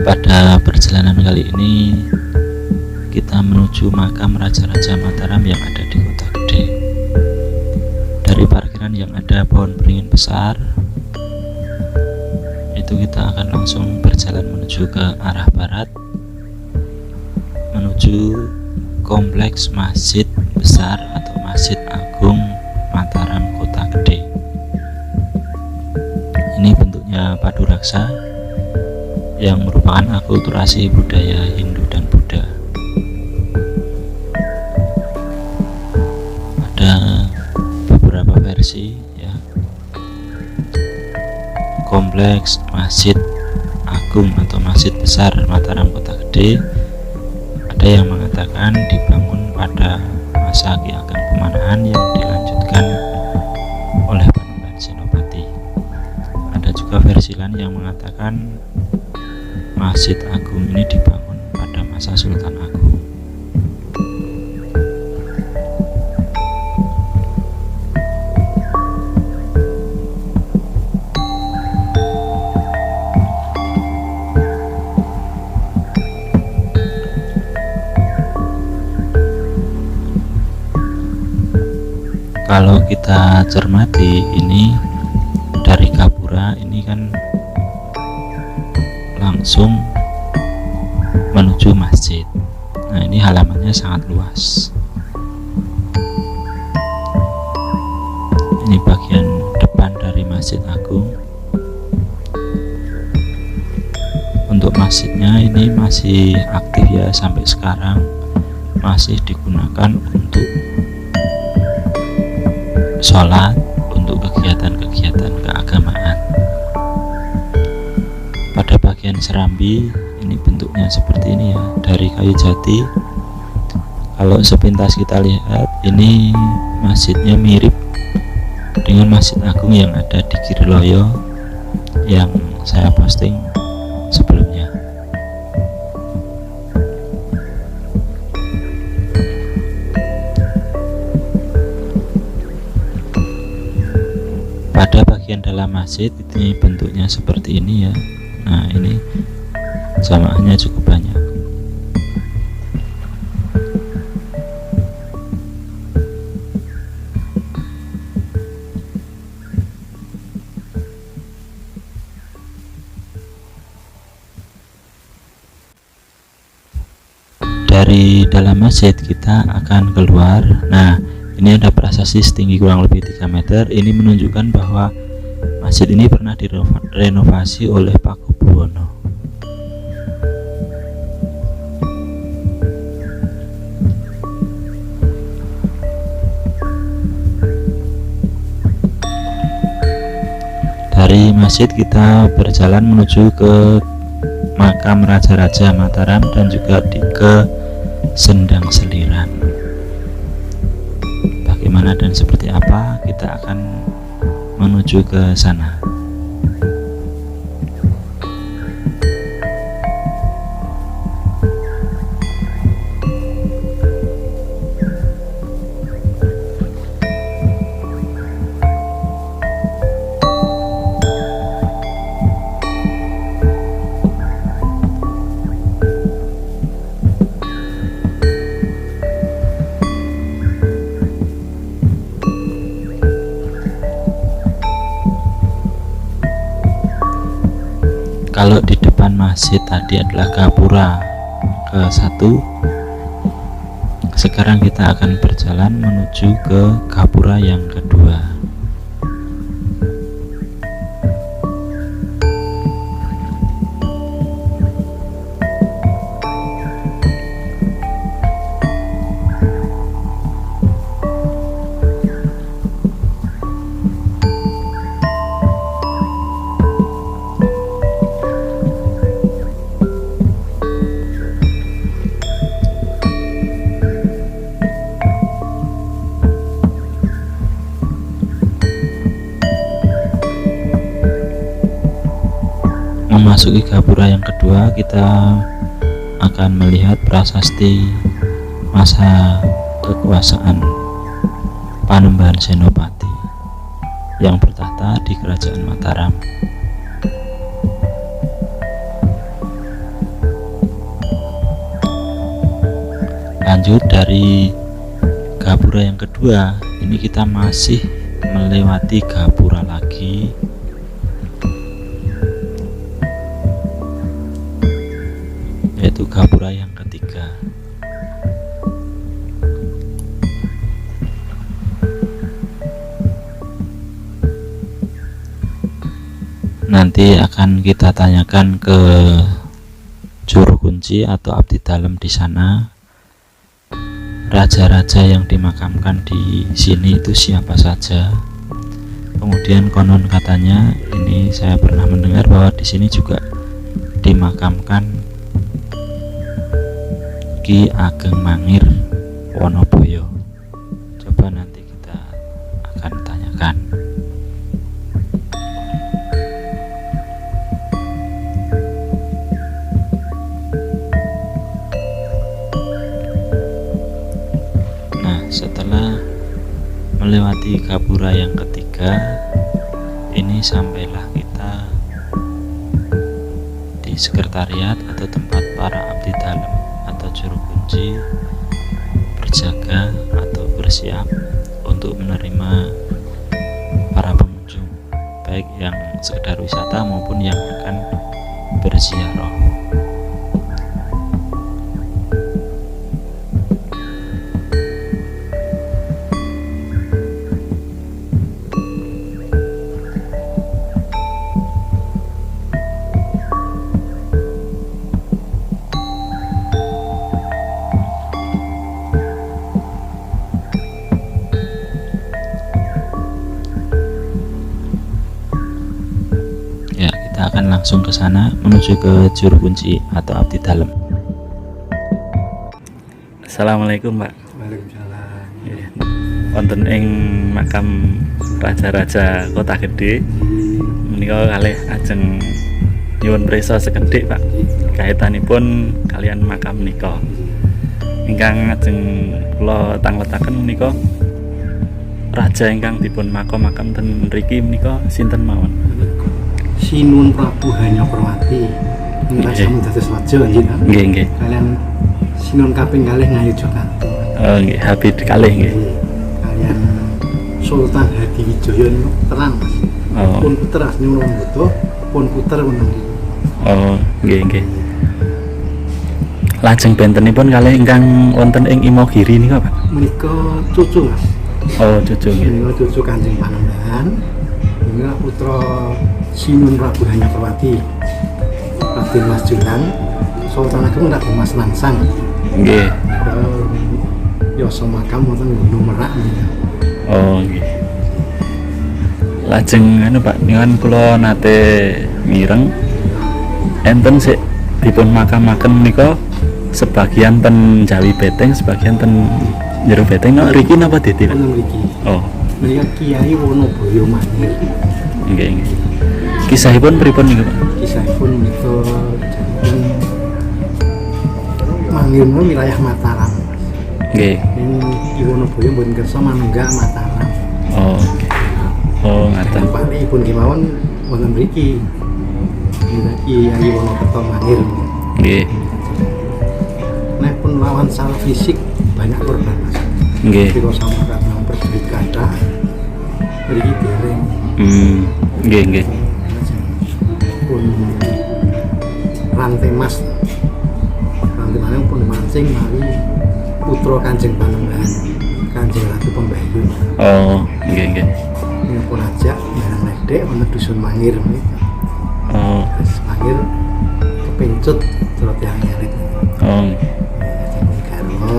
Pada perjalanan kali ini kita menuju makam Raja-Raja Mataram yang ada di Kota Gede. Dari parkiran yang ada pohon beringin besar, itu kita akan langsung berjalan menuju ke arah barat, menuju kompleks Masjid Besar atau Masjid Agung Mataram Kota Gede. Ini bentuknya padu raksa yang merupakan akulturasi budaya Hindu dan Buddha. Ada beberapa versi ya. Kompleks Masjid Agung atau Masjid Besar Mataram Kota Gede, ada yang mengatakan dibangun pada masa Ki Ageng Pemanahan yang dilanjutkan oleh Panembahan Senopati. Ada juga versi lain yang mengatakan Masjid Agung ini dibangun pada masa Sultan Agung. Kalau kita cermati ini dari Gapura ini kan langsung menuju masjid. Nah, ini halamannya sangat luas. Ini bagian depan dari Masjid Agung. Untuk masjidnya ini masih aktif ya, sampai sekarang masih digunakan untuk sholat, untuk kegiatan-kegiatan keagamaan. Pada bagian serambi ini bentuknya seperti ini ya, dari kayu jati. Kalau sepintas kita lihat, ini masjidnya mirip dengan Masjid Agung yang ada di Giriloyo yang saya posting sebelumnya. Pada bagian dalam masjid ini bentuknya seperti ini ya. Nah, ini jamaahnya cukup banyak. Dari dalam masjid kita akan keluar. Nah, ini ada prasasti setinggi kurang lebih 3 meter. Ini menunjukkan bahwa masjid ini pernah direnovasi oleh Pakubuwono. Dari masjid kita berjalan menuju ke makam Raja-Raja Mataram dan juga ke Sendang Seliran. Bagaimana dan seperti apa, kita akan menuju ke sana. Kalau di depan masjid tadi adalah Gapura ke-1, sekarang kita akan berjalan menuju ke Gapura yang kedua. Memasuki Gapura yang kedua, kita akan melihat prasasti masa kekuasaan Panembahan Senopati yang bertahta di Kerajaan Mataram. Lanjut dari gapura yang kedua, ini kita masih melewati gapura lagi, yaitu gapura yang ketiga. Nanti akan kita tanyakan ke juru kunci atau abdi dalam di sana, raja-raja yang dimakamkan di sini itu siapa saja. Kemudian konon katanya, ini saya pernah mendengar bahwa di sini juga dimakamkan Ki Ageng Mangir Wonoboyo. Coba nanti kita akan tanyakan. Setelah melewati gapura yang ketiga, ini sampailah kita di sekretariat atau tempat para abdi dalam atau juru kunci berjaga atau bersiap untuk menerima para pengunjung, baik yang sekedar wisata maupun yang akan berziarah. Kita akan langsung ke sana menuju ke juru kunci atau abdi dalam. Assalamualaikum, Pak. Waalaikumsalam. Wonten ing makam raja-raja Kota Gede menika kalih ajeng nyuwun prisa sekedhik, Pak, kaitanipun kalian makam menika. Ingkang ajeng kula tangletaken menika raja ingkang dipun makam ten mriki menika sinten mawon? Sinun Prabu Hanyaprawati ngrasamu dados raja nggih. Nggih. Kalian Sinun kaping kalih Ngayogyakarta. Oh nggih, habis kalih nggih. Kalian Sultan Hadiwijaya niku terang, Mas. Oh. Pun puter asnyun Buto, pun puter wonten. Oh, nggih. Lajeng bentenipun kalih ingkang wonten ing Imogiri nika, Pak? Menika cucu, Mas. Oh, cucu nggih. Menika cucu Kanjeng Panembahan. Menika putra Sinun Prabu Hanyaprawati, Raden Mas Jonan, Sultan Agung Raden Mas Nangsang. Nggih. Yasa makam wonten Gunung Merak menika. Oh, nggih. Lajeng anu, Pak, niku kula nate mireng enten sik dipun makamaken menika sebagian ten Jawi Beteng, sebagian ten jero Beteng. No, riki napa dadi, Pak? Wonten mriki. Oh. Menika Kiai Wonoboyo Mangir. Nggih. Kisahipun pripun niku, Pak? Kisahipun menika janten Mangir menika wilayah Mataram. Nggih. Ing Wonoboyo mboten kersa manunggak Mataram. Oh, nggih. Oh, ngaten. Pakipun kemawon wonten mriki. Kiai Wonokerto Mangir. Nggih. Nek pun lawan secara fisik banyak korban, Mas. Nggih. Kira sama karena berduit kathah. Mriki dereng. Nggih. Pun rantai mas pun mancing mari putra Kanjeng Panembahan, Kanjeng Ratu Pembayu. Oh, nggih. Ini pun ajak barang ledek wonten dusun Mangir menika. Oh. Terus Mangir kepencut terus yang ngerit. Oh. Jadi garwa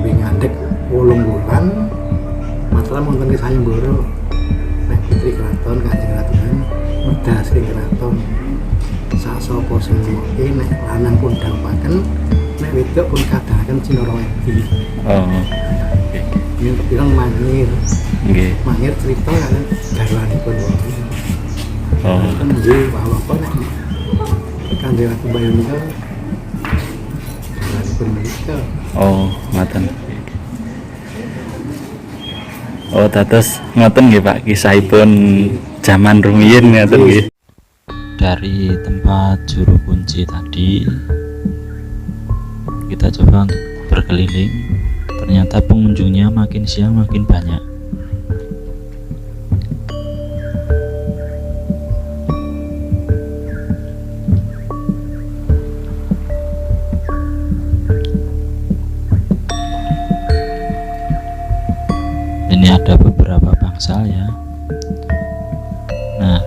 ngandek 8 bulan Mataram wonten ke Sayembara. Nek putri keraton Kanjeng Ratu medal sing keraton. Sak sapa sing ngoke nek lanang pun dawuhaken, nek wedok pun kadahaken Cinara Wedi. Oh. Ini bilang Mangir. Nggih. Mangir cerita kan garwanipun wonten. Oh. Kan nggih bahwa apa nek Kanjeng Ratu Bayu nika garwanipun menika. Oh, ngaten. Oh, dados ngoten nggih, Pak, kisahipun zaman rumiyin ngaten nggih. Dari tempat juru kunci tadi Kita coba untuk berkeliling, ternyata pengunjungnya makin siang makin banyak. Ini ada beberapa bangsal ya. Nah,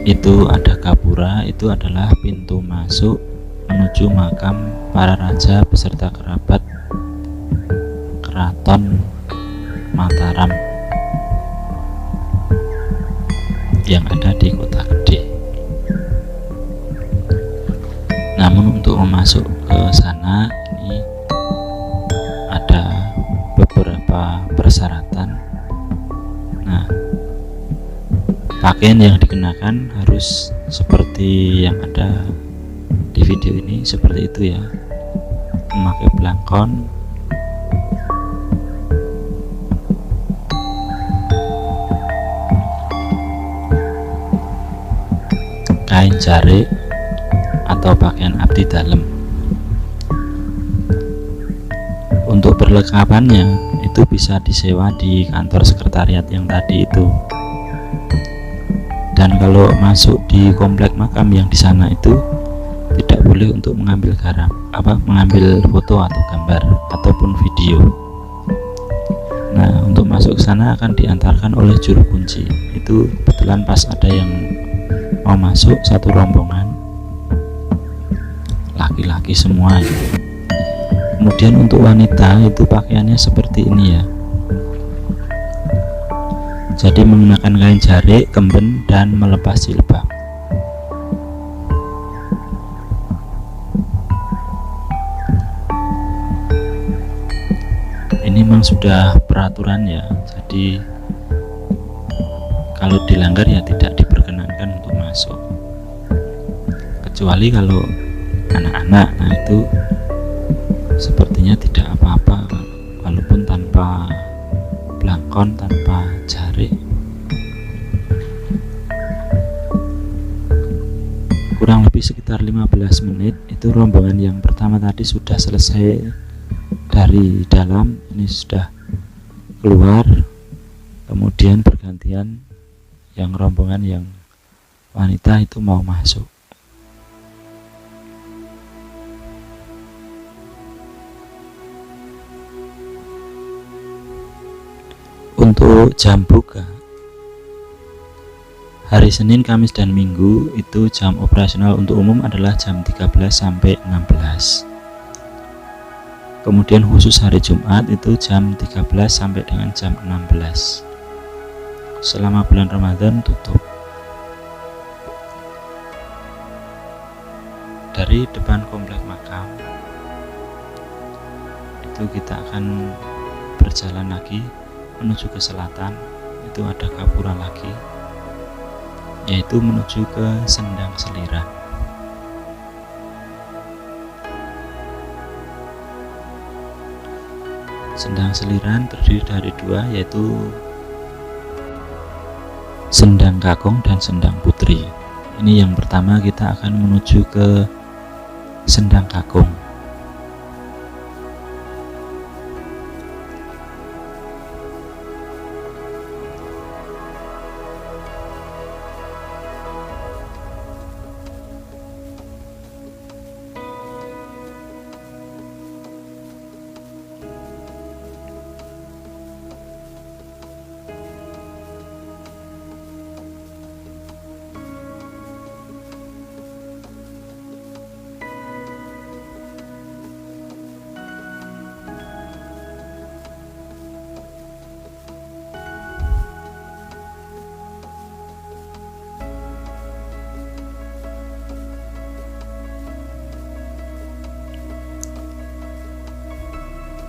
itu ada gapura, itu adalah pintu masuk menuju makam para raja beserta kerabat Keraton Mataram yang ada di Kota Gede. Namun untuk masuk ke sana ini ada beberapa persyaratan. Nah, pakaian yang dikenakan harus seperti yang ada di video ini, seperti itu ya, memakai blangkon, kain jarik atau pakaian abdi dalam. Untuk perlengkapannya itu bisa disewa di kantor sekretariat yang tadi itu. Dan kalau masuk di komplek makam yang di sana itu tidak boleh untuk mengambil mengambil foto atau gambar ataupun video. Nah, untuk masuk ke sana akan diantarkan oleh juru kunci. Itu kebetulan pas ada yang mau masuk satu rombongan, laki-laki semua. Kemudian untuk wanita itu pakaiannya seperti ini ya. Jadi menggunakan kain jarik, kemben, dan melepas jilbab. Ini memang sudah peraturan ya. Jadi kalau dilanggar ya tidak diperkenankan untuk masuk. Kecuali kalau anak-anak, nah itu sepertinya tidak apa-apa walaupun tanpa blangkon, tanpa jarik. Kurang lebih sekitar 15 menit itu rombongan yang pertama tadi sudah selesai dari dalam, ini sudah keluar, kemudian bergantian yang rombongan yang wanita itu mau masuk. Untuk jam buka hari Senin, Kamis, dan Minggu itu jam operasional untuk umum adalah jam 13 sampai 16. Kemudian khusus hari Jumat itu jam 13 sampai dengan jam 16. Selama bulan Ramadan tutup. Dari depan komplek makam itu kita akan berjalan lagi menuju ke selatan. Itu ada gapura lagi, yaitu menuju ke Sendang Seliran. Sendang Seliran terdiri dari dua, yaitu Sendang Kakung dan Sendang Putri. Ini yang pertama kita akan menuju ke Sendang Kakung.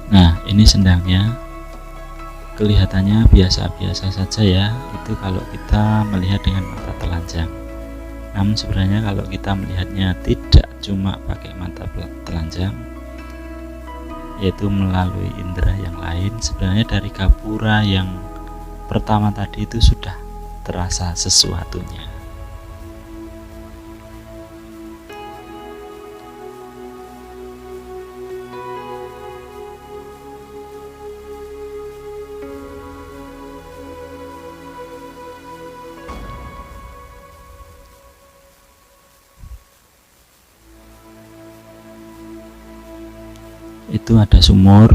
Nah, ini sendangnya kelihatannya biasa-biasa saja ya, itu kalau kita melihat dengan mata telanjang. Namun sebenarnya kalau kita melihatnya tidak cuma pakai mata telanjang, yaitu melalui indera yang lain, sebenarnya dari gapura yang pertama tadi itu sudah terasa sesuatunya. itu ada sumur.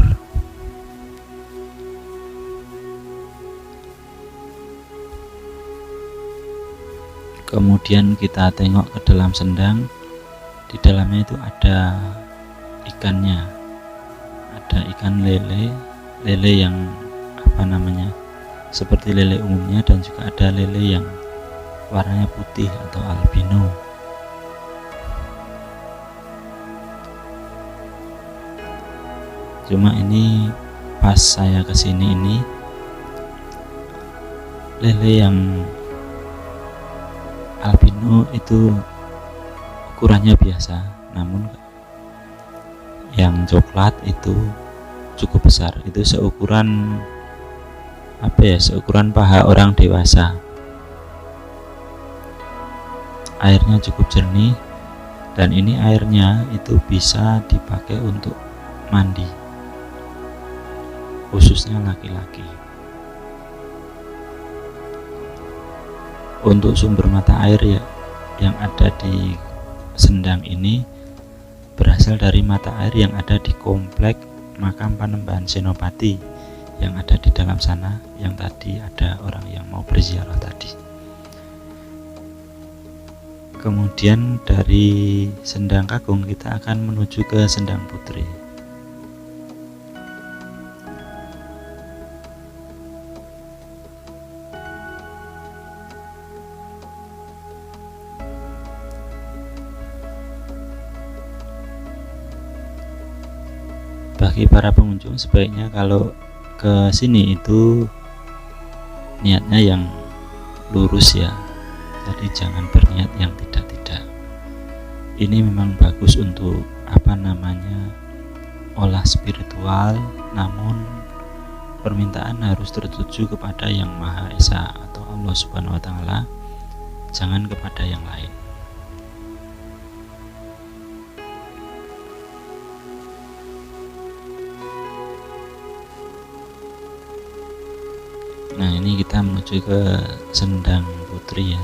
Kemudian kita tengok ke dalam sendang, di dalamnya itu ada ikannya, ada ikan lele yang seperti lele umumnya, dan juga ada lele yang warnanya putih atau albino. Cuma ini pas saya kesini ini lele yang albino itu ukurannya biasa, namun yang coklat itu cukup besar, itu seukuran seukuran paha orang dewasa. Airnya cukup jernih, dan ini airnya itu bisa dipakai untuk mandi, khususnya laki-laki. Untuk sumber mata air yang ada di sendang ini berasal dari mata air yang ada di komplek makam Panembahan Senopati yang ada di dalam sana, yang tadi ada orang yang mau berziarah tadi. Kemudian dari Sendang Kagung kita akan menuju ke Sendang Putri. Bagi para pengunjung sebaiknya kalau ke sini itu niatnya yang lurus ya, jadi jangan berniat yang tidak-tidak. Ini memang bagus untuk olah spiritual, namun permintaan harus tertuju kepada Yang Maha Esa atau Allah Subhanahu wa Ta'ala, jangan kepada yang lain. Nah, ini kita menuju ke Sendang Putri ya.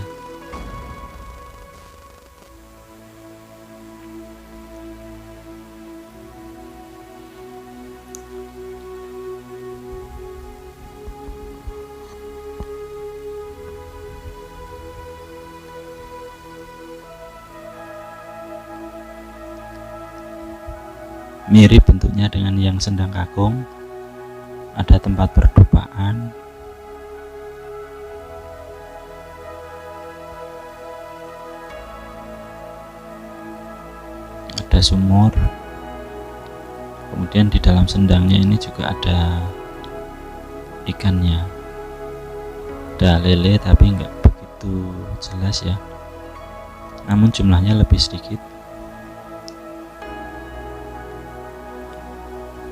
Mirip bentuknya dengan yang Sendang Kagung, ada tempat perdupaan, ada sumur, kemudian di dalam sendangnya ini juga ada ikannya, ada lele tapi nggak begitu jelas ya, namun jumlahnya lebih sedikit.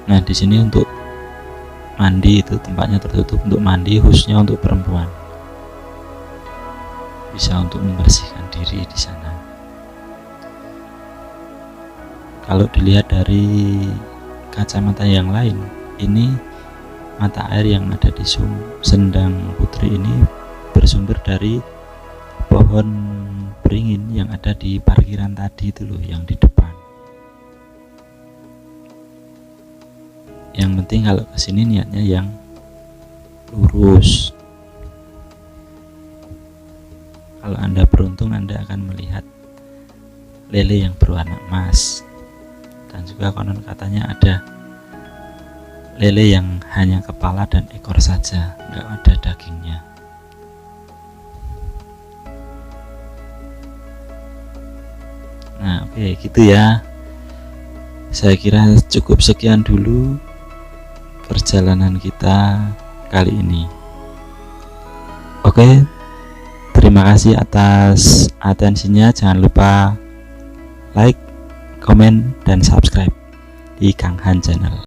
Nah, di sini untuk mandi itu tempatnya tertutup untuk mandi, khususnya untuk perempuan, bisa untuk membersihkan diri di sana. Kalau dilihat dari kacamata yang lain, ini mata air yang ada di Sendang Putri ini bersumber dari pohon beringin yang ada di parkiran tadi itu loh, yang di depan. Yang penting kalau kesini niatnya yang lurus. Kalau Anda beruntung, Anda akan melihat lele yang berwarna emas, dan juga konon katanya ada lele yang hanya kepala dan ekor saja, nggak ada dagingnya. Nah, oke, gitu ya. Saya kira cukup sekian dulu perjalanan kita kali ini. Oke, terima kasih atas atensinya. Jangan lupa like, komen, dan subscribe di Kang Han Channel.